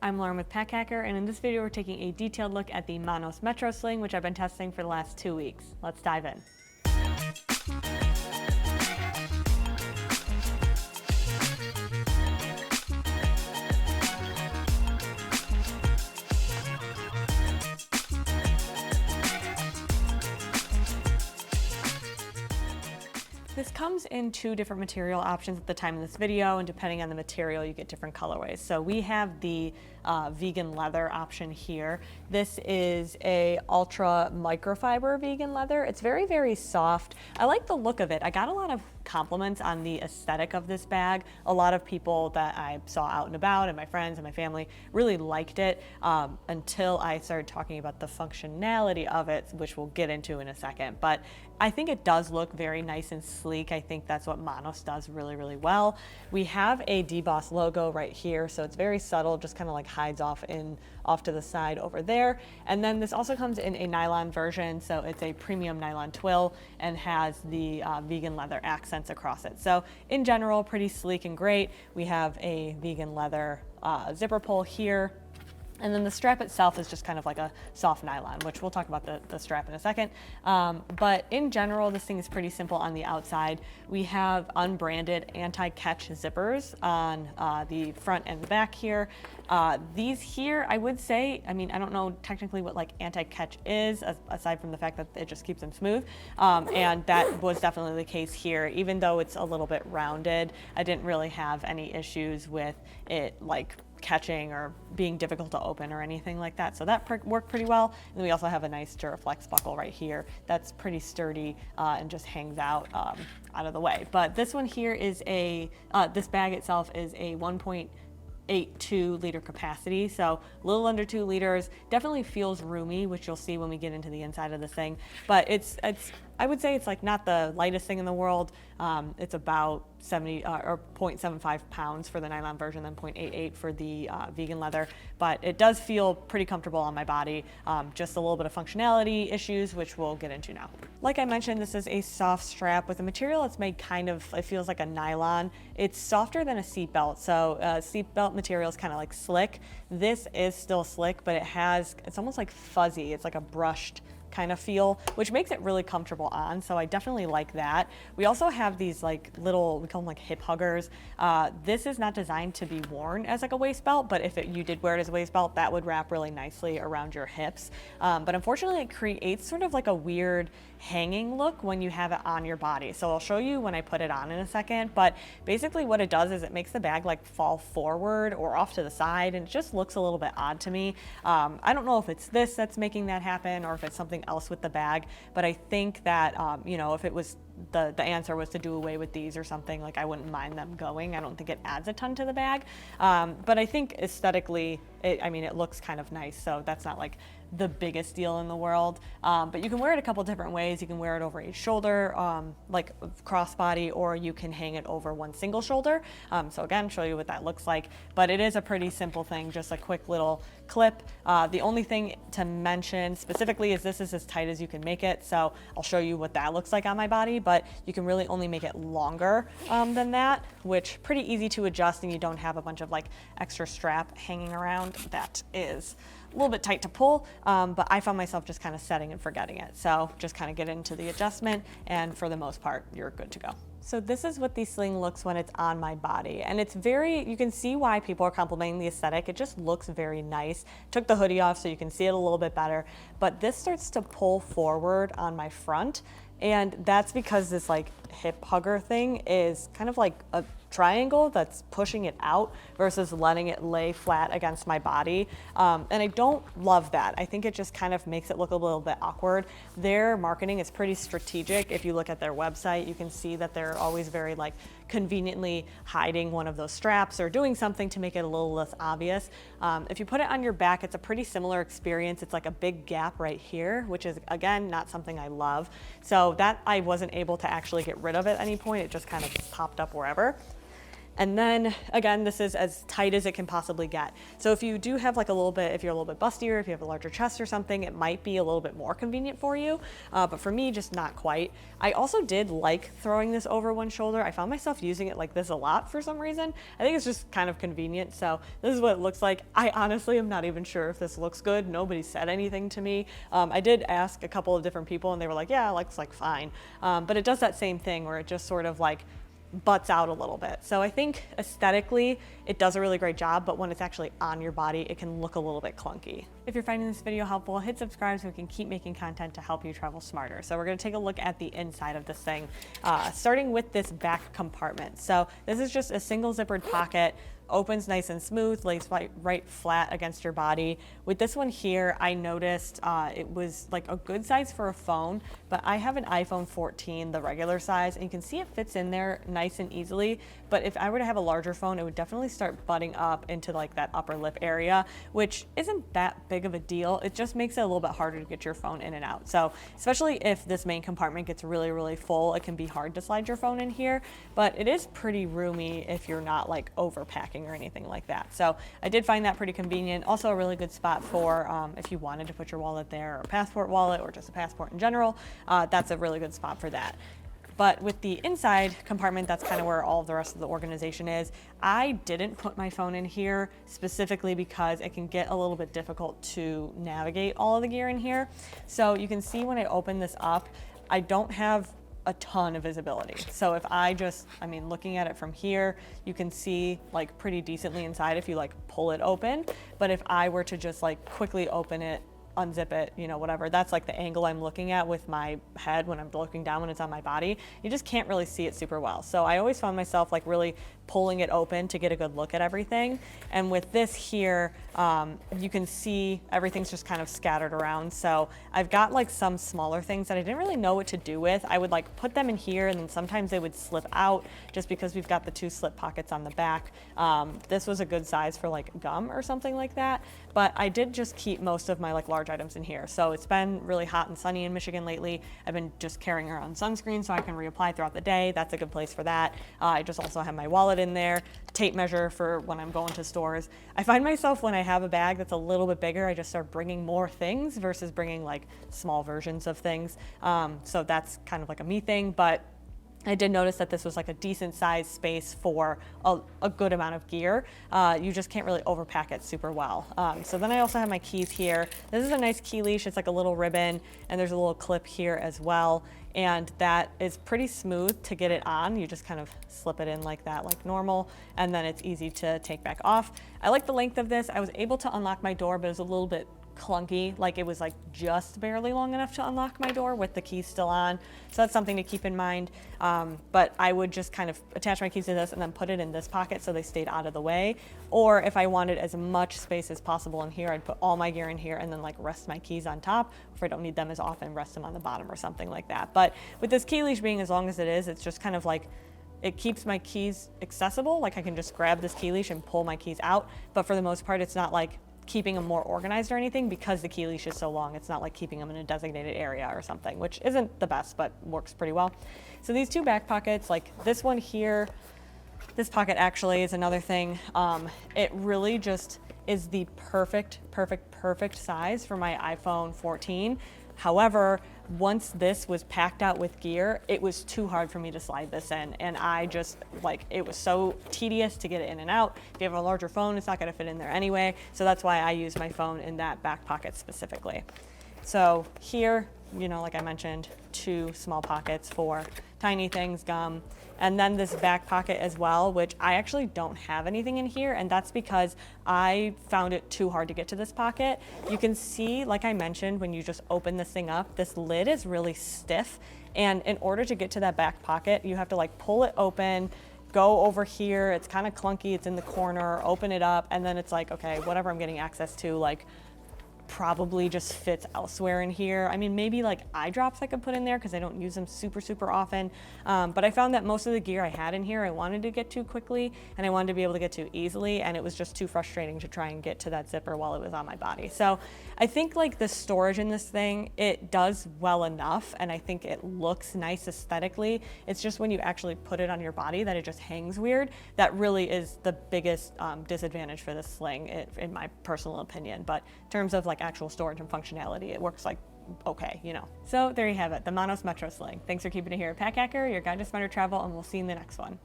I'm Lauren with Pack Hacker, and in this video we're taking a detailed look at the Monos Metro Sling, which I've been testing for the last 2 weeks. Let's dive in. This comes in 2 different material options at the time of this video, and depending on the material you get different colorways. So we have the vegan leather option here. This is a ultra microfiber vegan leather. It's very, very soft. I like the look of it. I got a lot of compliments on the aesthetic of this bag. A lot of people that I saw out and about, and my friends and my family, really liked it until I started talking about the functionality of it, which we'll get into in a second. But I think it does look very nice and sleek. I think that's what Monos does really, really well. We have a DBoss logo right here, so it's very subtle, just kind of like hides off to the side over there. And then this also comes in a nylon version, so it's a premium nylon twill and has the vegan leather accents across it. So in general, pretty sleek and great. We have a vegan leather zipper pull here. And then the strap itself is just kind of like a soft nylon, which we'll talk about the strap in a second. But in general, this thing is pretty simple on the outside. We have unbranded anti-catch zippers on the front and the back here. These here, I would say, I mean, I don't know technically what like anti-catch is, aside from the fact that it just keeps them smooth. And that was definitely the case here. Even though it's a little bit rounded, I didn't really have any issues with it like catching or being difficult to open or anything like that. So that worked pretty well. And we also have a nice Duraflex buckle right here that's pretty sturdy and just hangs out of the way. But this one here is this bag itself is a 1.82 liter capacity, so a little under 2 liters. Definitely feels roomy, which you'll see when we get into the inside of this thing. But it's I would say it's like not the lightest thing in the world. It's about 70 or 0.75 pounds for the nylon version, then 0.88 for the vegan leather. But it does feel pretty comfortable on my body. Just a little bit of functionality issues, which we'll get into now. Like I mentioned, this is a soft strap with a material that's made kind of, it feels like a nylon. It's softer than a seatbelt. So seatbelt material is kind of like slick. This is still slick, but it's almost like fuzzy. It's like a brushed kind of feel, which makes it really comfortable on. So I definitely like that. We also have these like little, we call them like hip huggers. This is not designed to be worn as like a waist belt, but if you did wear it as a waist belt, that would wrap really nicely around your hips. But unfortunately it creates sort of like a weird hanging look when you have it on your body. So I'll show you when I put it on in a second, but basically what it does is it makes the bag like fall forward or off to the side, and it just looks a little bit odd to me. I don't know if it's this that's making that happen or if it's something else with the bag, but I think that if it was the answer was to do away with these or something, like I wouldn't mind them going. I don't think it adds a ton to the bag, but I think aesthetically it looks kind of nice, so that's not like the biggest deal in the world. But you can wear it a couple different ways. You can wear it over a shoulder, like crossbody, or you can hang it over one single shoulder. So again, show you what that looks like. But it is a pretty simple thing, just a quick little clip. The only thing to mention specifically is this is as tight as you can make it. So I'll show you what that looks like on my body, but you can really only make it longer than that, which pretty easy to adjust, and you don't have a bunch of like extra strap hanging around. That is a little bit tight to pull, but I found myself just kind of setting and forgetting it. So just kind of get into the adjustment, and for the most part, you're good to go. So this is what the sling looks when it's on my body, and it's you can see why people are complimenting the aesthetic. It just looks very nice. Took the hoodie off so you can see it a little bit better, but this starts to pull forward on my front, and that's because this like hip hugger thing is kind of like a triangle that's pushing it out versus letting it lay flat against my body. And I don't love that. I think it just kind of makes it look a little bit awkward. Their marketing is pretty strategic. If you look at their website, you can see that they're always very like conveniently hiding one of those straps or doing something to make it a little less obvious. If you put it on your back, it's a pretty similar experience. It's like a big gap right here, which is again, not something I love. So that I wasn't able to actually get rid of at any point. It just kind of popped up wherever. And then again, this is as tight as it can possibly get. So if you do have like a little bit, if you're a little bit bustier, if you have a larger chest or something, it might be a little bit more convenient for you. But for me, just not quite. I also did like throwing this over one shoulder. I found myself using it like this a lot for some reason. I think it's just kind of convenient. So this is what it looks like. I honestly am not even sure if this looks good. Nobody said anything to me. I did ask a couple of different people and they were like, yeah, it looks like fine. But it does that same thing where it just sort of like butts out a little bit. So I think aesthetically it does a really great job, but when it's actually on your body, it can look a little bit clunky. If you're finding this video helpful, hit subscribe so we can keep making content to help you travel smarter. So we're going to take a look at the inside of this thing, starting with this back compartment. So this is just a single zippered pocket. Opens nice and smooth, lays right flat against your body. With this one here, I noticed it was like a good size for a phone, but I have an iPhone 14, the regular size, and you can see it fits in there nice and easily. But if I were to have a larger phone, it would definitely start butting up into like that upper lip area, which isn't that big of a deal. It just makes it a little bit harder to get your phone in and out. So especially if this main compartment gets really, really full, it can be hard to slide your phone in here, but it is pretty roomy if you're not like overpacking or anything like that. So I did find that pretty convenient. Also a really good spot for if you wanted to put your wallet there, or a passport wallet, or just a passport in general. That's a really good spot for that. But with the inside compartment, that's kind of where all of the rest of the organization is. I didn't put my phone in here specifically because it can get a little bit difficult to navigate all of the gear in here. So you can see when I open this up, I don't have a ton of visibility. So if I mean, looking at it from here, you can see like pretty decently inside if you like pull it open. But if I were to just like quickly open it, unzip it, you know, whatever, that's like the angle I'm looking at with my head when I'm looking down when it's on my body. You just can't really see it super well. So I always found myself like really pulling it open to get a good look at everything. And with this here, you can see everything's just kind of scattered around. So I've got like some smaller things that I didn't really know what to do with. I would like put them in here and then sometimes they would slip out just because we've got the 2 slip pockets on the back. This was a good size for like gum or something like that. But I did just keep most of my like large items in here. So it's been really hot and sunny in Michigan lately. I've been just carrying around sunscreen so I can reapply throughout the day. That's a good place for that. I just also have my wallet in there, tape measure for when I'm going to stores. I find myself when I have a bag that's a little bit bigger, I just start bringing more things versus bringing like small versions of things. So that's kind of like a me thing, but I did notice that this was like a decent sized space for a good amount of gear. You just can't really overpack it super well. So then I also have my keys here. This is a nice key leash. It's like a little ribbon and there's a little clip here as well. And that is pretty smooth to get it on. You just kind of slip it in like that, like normal, and then it's easy to take back off. I like the length of this. I was able to unlock my door, but it was a little bit clunky, like it was like just barely long enough to unlock my door with the keys still on. So that's something to keep in mind. But I would just kind of attach my keys to this and then put it in this pocket so they stayed out of the way. Or if I wanted as much space as possible in here, I'd put all my gear in here and then like rest my keys on top. If I don't need them as often, rest them on the bottom or something like that. But with this key leash being as long as it is, it's just kind of like, it keeps my keys accessible. Like I can just grab this key leash and pull my keys out. But for the most part, it's not like keeping them more organized or anything because the key leash is so long. It's not like keeping them in a designated area or something, which isn't the best, but works pretty well. So these 2 back pockets, like this one here, this pocket actually is another thing. It really just is the perfect size for my iPhone 14. However, once this was packed out with gear, it was too hard for me to slide this in. And I just like, it was so tedious to get it in and out. If you have a larger phone, it's not gonna fit in there anyway. So that's why I use my phone in that back pocket specifically. So here, you know, like I mentioned, 2 small pockets for tiny things, gum, and then this back pocket as well, which I actually don't have anything in here, and that's because I found it too hard to get to this pocket. You can see, like I mentioned, when you just open this thing up, this lid is really stiff, and in order to get to that back pocket, you have to like pull it open, go over here, it's kind of clunky, it's in the corner, open it up, and then it's like, okay, whatever I'm getting access to, like probably just fits elsewhere in here. I mean, maybe like eye drops I could put in there because I don't use them super often. But I found that most of the gear I had in here, I wanted to get to quickly and I wanted to be able to get to easily. And it was just too frustrating to try and get to that zipper while it was on my body. So I think like the storage in this thing, it does well enough. And I think it looks nice aesthetically. It's just when you actually put it on your body that it just hangs weird. That really is the biggest disadvantage for this sling, in my personal opinion. But in terms of like actual storage and functionality, it works like okay, you know. So there you have it, the Monos Metro Sling. Thanks for keeping it here at Pack Hacker, your guide to smarter travel, and we'll see you in the next one.